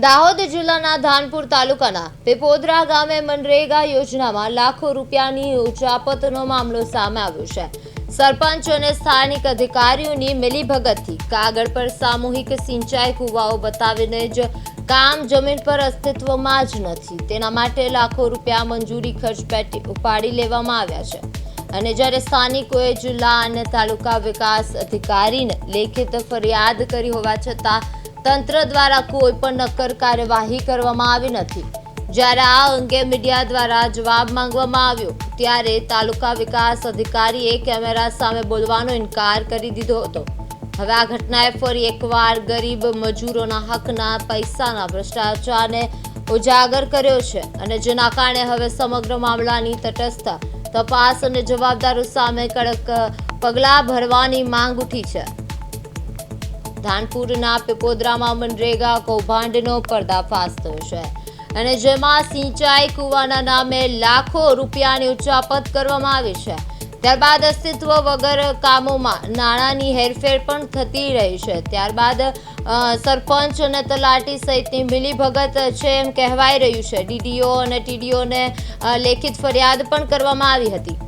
દાહોદ જિલ્લાના ધાનપુર તાલુકાના પીપોદરા ગામે મનરેગા યોજનામાં લાખો રૂપિયાની ઉચાપતનો મામલો સામે આવ્યો છે। સરપંચ અને સ્થાનિક અધિકારીઓની મિલીભગતથી કાગળ પર સામૂહિક સિંચાઈ કૂવાઓ બતાવીને જ કામ જમીન પર અસ્તિત્વમાં જ નથી, તેના માટે લાખો રૂપિયા મંજૂરી ખર્ચ પેટે ઉપાડી લેવામાં આવ્યા છે। અને જ્યારે સ્થાનિકોએ જિલ્લા અને તાલુકા વિકાસ અધિકારીને લેખિત ફરિયાદ કરી હોવા છતાં તંત્ર દ્વારા કોઈ પણ નક્કર કાર્યવાહી કરવામાં આવી નથી। જ્યારે આ અંગે મીડિયા દ્વારા જવાબ માંગવામાં આવ્યો ત્યારે તાલુકા વિકાસ અધિકારીએ કેમેરા સામે બોલવાનો ઇનકાર કરી દીધો હતો। હવે આ ઘટનાએ ફરી એકવાર ગરીબ મજૂરોના હકના પૈસાના ભ્રષ્ટાચારને ઉજાગર કર્યો છે અને જેના કારણે હવે સમગ્ર મામલાની તટસ્થ તપાસ અને જવાબદારો સામે કડક પગલાં ભરવાની માંગ ઉઠી છે। ધાનપુરના પીપોદરામાં મનરેગા કૌભાંડનો પર્દાફાશ થયો છે અને જેમાં સિંચાઈ કૂવાના નામે લાખો રૂપિયાની ઉચાપત કરવામાં આવી છે। ત્યારબાદ અસ્તિત્વ વગર કામોમાં નાણાંની હેરફેર પણ થતી રહી છે। ત્યારબાદ સરપંચ અને તલાટી સહિતની મિલીભગત છે એમ કહેવાઈ રહ્યું છે। ડીડીઓ અને ટીડીઓને લેખિત ફરિયાદ પણ કરવામાં આવી હતી।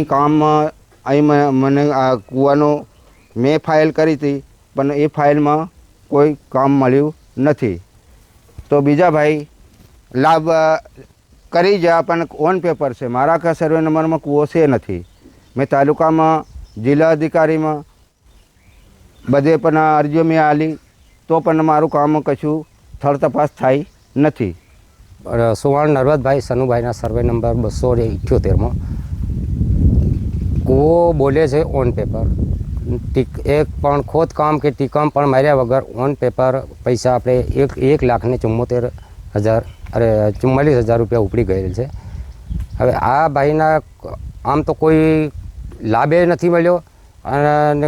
કામમાં અહીં મને આ કૂવાનો મેં ફાઇલ કરી હતી પણ એ ફાઇલમાં કોઈ કામ મળ્યું નથી। તો બીજા ભાઈ લાભ કરી ગયા પણ ઓન પેપર છે, મારા કા સર્વે નંબરમાં કૂવો છે નથી। મેં તાલુકામાં જિલ્લા અધિકારીમાં બધે પણ અરજીઓ મેં આલી તો પણ મારું કામ કશું સ્થળ તપાસ થાય નથી। સુવર્ણ નરવતભાઈ સનુભાઈના સર્વે નંબર 278માં કૂવો બોલે છે ઓન પેપર, એક પણ ખોદકામ કે ટીકામ પણ માર્યા વગર ઓન પેપર પૈસા આપણે 1,74,000 રૂપિયા ઉપડી ગયેલ છે। હવે આ ભાઈના આમ તો કોઈ લાભે નથી મળ્યો અને